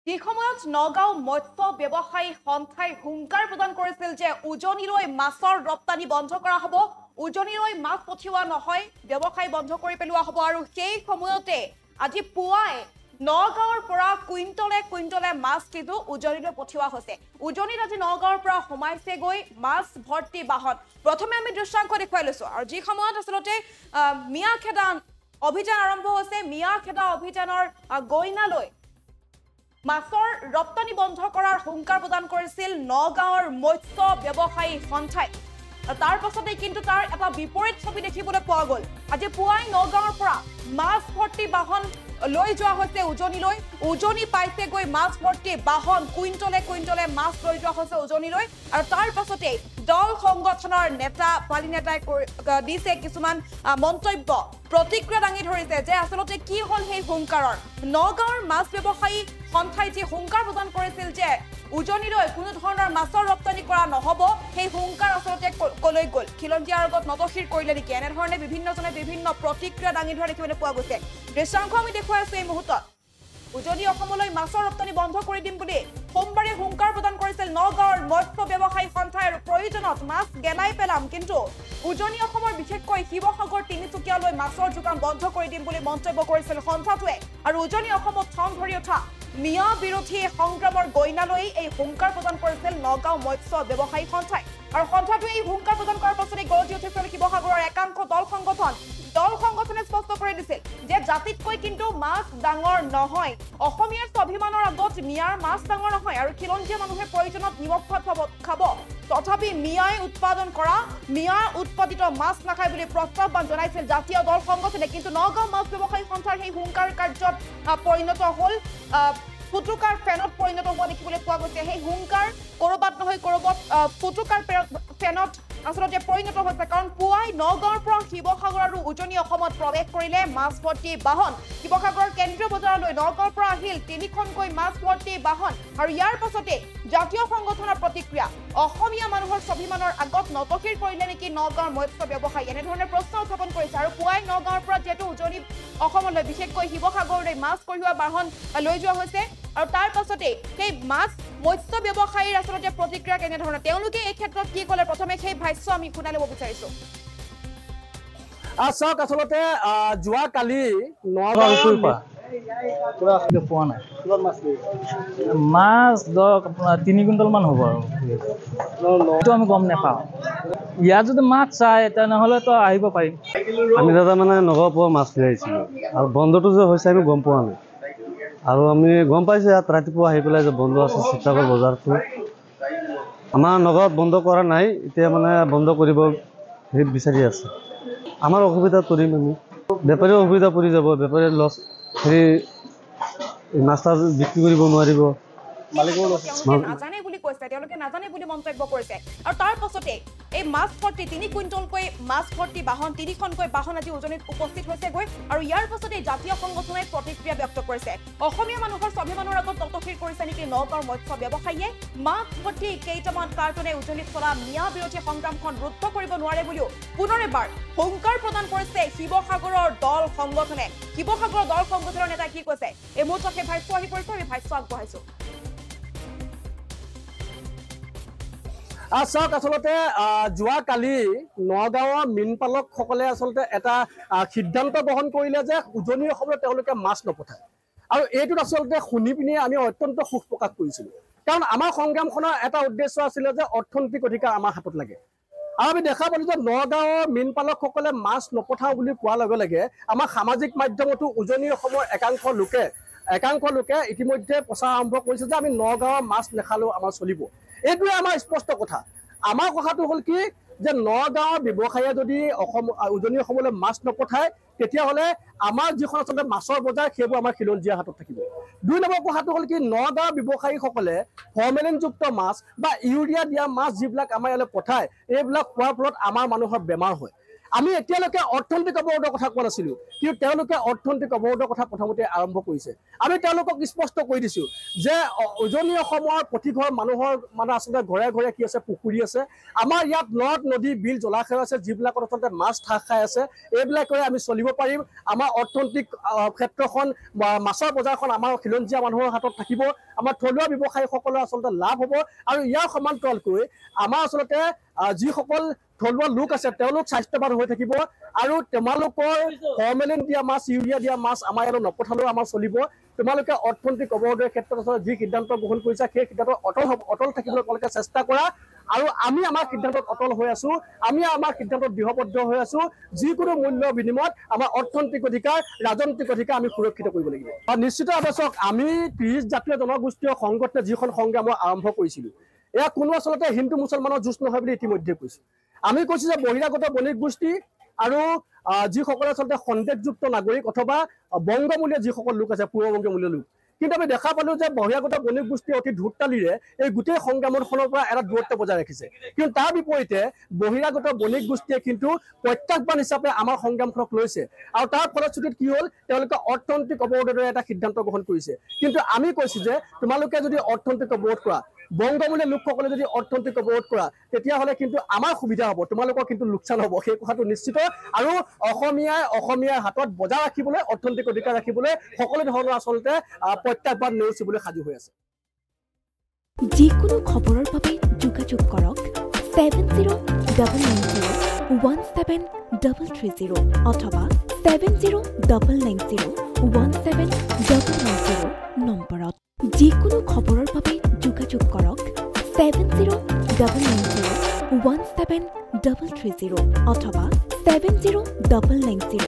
এই সময়ত নগাঁও মৎস্য ব্যৱসায়ী সন্থাই হুংকাৰ প্ৰদান কৰিছিল যে উজনিলৈ মাছৰ ৰপ্তানি বন্ধ কৰা হ'ব, উজনিলৈ মাছ পঠিওৱা নহয়, ব্যৱসায় বন্ধ কৰি পেলোৱা হ'ব। আৰু সেই সময়তে আজি পুৱাই নগাঁৱৰ পৰা কুইণ্টলে কুইণ্টলে মাছ কিন্তু উজনিলৈ পঠিওৱা হৈছে। উজনিত আজি নগাঁৱৰ পৰা সোমাইছেগৈ মাছ ভৰ্তি বাহন। প্ৰথমে আমি দৃশ্যাংশ দেখুৱাই লৈছো আৰু যি সময়ত আচলতে মিয়াখেদা অভিযান আৰম্ভ হৈছে, মিয়াখেদা অভিযানৰ গইনালৈ মাছৰ ৰপ্তানি বন্ধ কৰাৰ হুংকাৰ প্ৰদান কৰিছিল নগাঁৱৰ মৎস্য ব্যৱসায়ী সন্থাই। তাৰ পাছতে কিন্তু তাৰ এটা বিপৰীত ছবি দেখিবলৈ পোৱা গ'ল। আজি পুৱাই নগাঁৱৰ পৰা মাছ ভৰ্তি বাহন লৈ যোৱা হৈছে উজনিলৈ। উজনি পাইছেগৈ মাছ ভৰ্তি বাহন, কুইণ্টলে কুইণ্টলে মাছ লৈ যোৱা হৈছে উজনিলৈ। আৰু তাৰ পাছতে দল সংগঠনৰ নেতা পালি নেতাই দিছে কিছুমান মন্তব্য, প্ৰতিক্ৰিয়া দাঙি ধৰিছে যে আচলতে কি হ'ল সেই হুংকাৰৰ। নগাঁৱৰ মাছ ব্যৱসায়ী সন্থাই যি হুংকাৰ প্ৰদান কৰিছিল যে উজনিলৈ কোনো ধৰণৰ মাছৰ ৰপ্তানি কৰা নহ'ব, সেই হুংকাৰ আচলতে কলৈ গ'ল, খিলঞ্জীয়াৰ আগত নতশিৰ কৰিলে নেকি, এনেধৰণে বিভিন্নজনে বিভিন্ন প্ৰতিক্ৰিয়া দাঙি ধৰা দেখিবলৈ পোৱা গৈছে। দৃশ্যাংশ আমি দেখুৱাই আছো এই মুহূৰ্তত। উজনি অসমলৈ মাছৰ ৰপ্তানি বন্ধ কৰি দিম বুলি সোমবাৰে হুংকাৰ প্ৰদান কৰিছিল নগাঁৱৰ মৎস্য ব্যৱসায়ী সন্থাই। আৰু প্ৰয়োজনত মাছ গেলাই পেলাম, কিন্তু উজনি অসমৰ বিশেষকৈ শিৱসাগৰ তিনিচুকীয়ালৈ মাছৰ যোগান বন্ধ কৰি দিম বুলি মন্তব্য কৰিছিল সন্থাটোৱে। আৰু উজনি অসমত ঠন ধৰি উঠা মিয়া বিৰোধী সংগ্ৰামৰ গইনালৈ এই হুংকাৰ প্ৰদান কৰিছিল নগাঁও মৎস্য ব্যৱসায়ী সন্থাই। আৰু সন্থাটোৱে এই হুংকাৰ প্ৰদান কৰাৰ পাছতে গৰজি উঠিছিল শিৱসাগৰৰ একাংশ দল সংগঠন। দল সংগঠনে স্পষ্ট কৰি দিছিল যে জাতিতকৈ কিন্তু মাছ ডাঙৰ নহয়, অসমীয়াৰ স্বাভিমানৰ আগত মিয়াৰ মাছ ডাঙৰ নহয়। আৰু খিলঞ্জীয়া মানুহে প্ৰয়োজনত নিমখ ভাত খাব, তথাপি মিয়াই উৎপাদন কৰা, মিয়াৰ উৎপাদিত মাছ নাখায় বুলি প্ৰস্তাৱবান জনাইছিল জাতীয় দল সংগঠনে। কিন্তু নগাঁও মাছ ব্যৱসায়ী সন্থাৰ সেই হুংকাৰ কাৰ্যত পৰিণত হ'ল ফুটুকাৰ ফেনত পৰিণত হোৱা দেখিবলৈ পোৱা গৈছে। সেই হুংকাৰ ক'ৰবাত নহয় ক'ৰবাত ফুটুকাৰ ফেনত আচলতে পৰিণত হৈছে, কাৰণ পুৱাই নগাঁৱৰ পৰা শিৱসাগৰ আৰু উজনি অসমত প্ৰৱেশ কৰিলে মাছ ভৰ্তি বাহন। শিৱসাগৰৰ কেন্দ্ৰীয় বজাৰলৈ নগাঁৱৰ পৰা আহিল 3খনকৈ মাছ ভৰ্তি বাহন। আৰু ইয়াৰ পাছতে জাতীয় সংগঠনৰ প্ৰতিক্ৰিয়া, অসমীয়া মানুহৰ স্বাভিমানৰ আগত নতশিৰ কৰিলে নেকি নগাঁৱৰ মৎস্য ব্যৱসায়ী, এনেধৰণে প্ৰশ্ন উত্থাপন কৰিছে। আৰু পুৱাই নগাঁৱৰ পৰা যিহেতু উজনি অসমলৈ বিশেষকৈ শিৱসাগৰলৈ মাছ কঢ়িওৱা বাহন লৈ যোৱা হৈছে। আৰু তাৰ পাছতে সেই মাছ মৎস্য ব্যৱসায়ীৰ আচলতে প্ৰতিক্ৰিয়া কেনেধৰণৰ, তেওঁলোকে এই ক্ষেত্ৰত কি ক'লে, প্ৰথমে সেই ভাষ্য আমি শুনাই ল'ব বিচাৰিছো। চাওক, আচলতে যোৱাকালি মাছ 3 কুইণ্টল মান হ'ব। আৰু এইটো আমি গম নাপাওঁ, ইয়াত যদি মাছ চাই তেনেহ'লেতো আহিব পাৰিম। আমি দাদা মানে নগাঁৱৰ পৰা মাছ লৈ আহিছিলোঁ, আৰু বন্ধটো যে হৈছে আমি গম পোৱা নাই। আৰু আমি গম পাইছোঁ ইয়াত ৰাতিপুৱা আহি পেলাই যে বন্ধ আছে শিৱসাগৰ বজাৰটো। আমাৰ নগাঁৱত বন্ধ কৰা নাই, এতিয়া মানে বন্ধ কৰিব বিচাৰি আছে। আমাৰ অসুবিধাত পৰিম আমি, বেপাৰীও অসুবিধা পৰি যাব, বেপাৰীৰ লছ, মাছ তাছ বিক্ৰী কৰিব নোৱাৰিব। নাজানে বুলি কৈছে, তেওঁলোকে নাজানে বুলি মন্তব্য কৰিছে। আৰু তাৰ পাছতে এই মাছ ভৰ্তি 3 কুইণ্টলকৈ মাছ ভৰ্তি বাহন, 3খনকৈ বাহন আজি উজনিত উপস্থিত হৈছেগৈ। আৰু ইয়াৰ পাছতে জাতীয় সংগঠনে প্ৰতিক্ৰিয়া ব্যক্ত কৰিছে, অসমীয়া মানুহৰ স্বাভিমানৰ আগত নতশিৰ কৰিছে নেকি নগাঁৱৰ মৎস্য ব্যৱসায়ীয়ে। মাছ ভৰ্তি কেইটামান কাৰ্টনে উজনিত চলা মিয়া বিৰোধী সংগ্ৰামখন ৰুদ্ধ কৰিব নোৱাৰে বুলিও পুনৰ এবাৰ হুংকাৰ প্ৰদান কৰিছে শিৱসাগৰৰ দল সংগঠনে। শিৱসাগৰৰ দল সংগঠনৰ নেতাই কি কৈছে এই মুহূৰ্তত সেই ভাষ্য আহি পৰিছে, আমি ভাষ্য আগবঢ়াইছো। চাওক, আচলতে যোৱাকালি নগাঁৱৰ মীনপালকসকলে আচলতে এটা সিদ্ধান্ত গ্ৰহণ কৰিলে যে উজনি অসমলৈ তেওঁলোকে মাছ নপঠায়। আৰু এইটোত আচলতে শুনি পিনে আমি অত্যন্ত সুখ প্ৰকাশ কৰিছিলোঁ, কাৰণ আমাৰ সংগ্ৰামখনৰ এটা উদ্দেশ্য আছিলে যে অৰ্থনৈতিক অধিকাৰ আমাৰ হাতত লাগে। আৰু আমি দেখা পালোঁ যে নগাঁৱৰ মীনপালকসকলে মাছ নপঠাওঁ বুলি কোৱাৰ লগে লগে আমাৰ সামাজিক মাধ্যমতো উজনি অসমৰ একাংশ লোকে ইতিমধ্যে প্ৰচাৰ আৰম্ভ কৰিছে যে আমি নগাঁৱৰ মাছ নেখালেও আমাৰ চলিব। এইটোৱে আমাৰ স্পষ্ট কথা। আমাৰ কথাটো হ'ল কি, যে নগাঁৱৰ ব্যৱসায়ীয়ে যদি উজনি অসমলৈ মাছ নপঠায়, তেতিয়াহ'লে আমাৰ যিখন আচলতে মাছৰ বজাৰ সেইবোৰ আমাৰ খিলঞ্জীয়াৰ হাতত থাকিব। 2 নম্বৰ কথাটো হ'ল কি, নগাঁৱৰ ব্যৱসায়ীসকলে ফৰ্মেলিনযুক্ত মাছ বা ইউৰিয়া দিয়া মাছ যিবিলাক আমাৰ ইয়ালৈ পঠায়, এইবিলাক খোৱাৰ ফলত আমাৰ মানুহৰ বেমাৰ হয়। আমি এতিয়ালৈকে অৰ্থনৈতিক অৱৰোধৰ কথা কোৱা নাছিলোঁ, কিন্তু তেওঁলোকে অৰ্থনৈতিক অৱৰোধৰ কথা প্ৰথমতে আৰম্ভ কৰিছে। আমি তেওঁলোকক স্পষ্ট কৰি দিছোঁ যে উজনি অসমৰ প্ৰতিঘৰ মানুহৰ মানে আচলতে ঘৰে ঘৰে কি আছে, পুখুৰী আছে। আমাৰ ইয়াত নদ নদী বিল জলাশয় আছে, যিবিলাকত আচলতে মাছ ঠাক খাই আছে। এইবিলাকেৰে আমি চলিব পাৰিম। আমাৰ অৰ্থনৈতিক ক্ষেত্ৰখন বা মাছৰ বজাৰখন আমাৰ খিলঞ্জীয়া মানুহৰ হাতত থাকিব। আমাৰ থলুৱা ব্যৱসায়ীসকলৰ আচলতে লাভ হ'ব। আৰু ইয়াৰ সমান্তৰালকৈ আমাৰ আচলতে যিসকল থলুৱা লোক আছে তেওঁলোক স্বাস্থ্যৱান হৈ থাকিব। আৰু তোমালোকৰ ফৰ্মেলিন দিয়া মাছ, ইউৰিয়া দিয়া মাছ আমাৰ ইয়াত নপঠালেও আমাৰ চলিব। তোমালোকে অৰ্থনৈতিক অৱৰোধৰ ক্ষেত্ৰত যি সিদ্ধান্ত গ্ৰহণ কৰিছা সেই সিদ্ধান্তত অটল থাকিবলৈ তোমালোকে চেষ্টা কৰা। আৰু আমি আমাৰ সিদ্ধান্তত অটল হৈ আছোঁ। আমি আমাৰ সিদ্ধান্তত দৃঢ়বদ্ধ হৈ আছোঁ। যিকোনো মূল্যৰ বিনিময়ত আমাৰ অৰ্থনৈতিক অধিকাৰ, ৰাজনৈতিক অধিকাৰ আমি সুৰক্ষিত কৰিব লাগিব। আৰু নিশ্চিতভাৱে চাওক, আমি 30 জাতীয় জনগোষ্ঠীয় সংগঠনে যিখন সংগ্ৰাম আৰম্ভ কৰিছিলোঁ, এয়া কোনো আচলতে হিন্দু মুছলমানৰ যুঁজ নহয় বুলি ইতিমধ্যে কৈছোঁ। আমি কৈছোঁ যে বহিৰাগত বণিক গোষ্ঠী আৰু যিসকলে আচলতে সন্দেহযুক্ত নাগৰিক অথবা বংগমূলীয় যিসকল লোক আছে, পূৰ্ববংগমূলীয় লোক, কিন্তু আমি দেখা পালোঁ যে বহিৰাগত বণিক গোষ্ঠীয়ে অতি ধূৰ্তালিৰে এই গোটেই সংগ্ৰামখনৰ পৰা এটা দূৰত্ব বজাই ৰাখিছে। কিন্তু তাৰ বিপৰীতে বহিৰাগত বণিক গোষ্ঠীয়ে কিন্তু প্ৰত্যাহ্বান হিচাপে আমাৰ সংগ্ৰামখনক লৈছে। আৰু তাৰ ফলশ্ৰুতিত কি হ'ল, তেওঁলোকে অৰ্থনৈতিক অৱৰোধৰ এটা সিদ্ধান্ত গ্ৰহণ কৰিছে। কিন্তু আমি কৈছোঁ যে তোমালোকে যদি অৰ্থনৈতিক অৱৰোধ কৰা, বংগমূলীয় লোকসকলে যদি অৰ্থনৈতিক অৱৰোধ কৰা, তেতিয়াহ'লে কিন্তু আমাৰ সুবিধা হ'ব, তোমালোকৰ কিন্তু লোকচান হ'ব। সেই কথাটো নিশ্চিত। আৰু অসমীয়াৰ হাতত বজাৰ ৰাখিবলৈ, অৰ্থনৈতিক অধিকাৰ ৰাখিবলৈ সকলো ধৰণৰ আচলতে প্ৰত্যাহ্বান নেওচিবলৈ সাজু হৈ আছে। যিকোনো খবৰৰ বাবে যোগাযোগ কৰক 7099017330 অথবা 7099017390 নম্বৰত। যিকোনো খবৰৰ বাবে যোগাযোগ কৰক 7099017330 অথবা 7099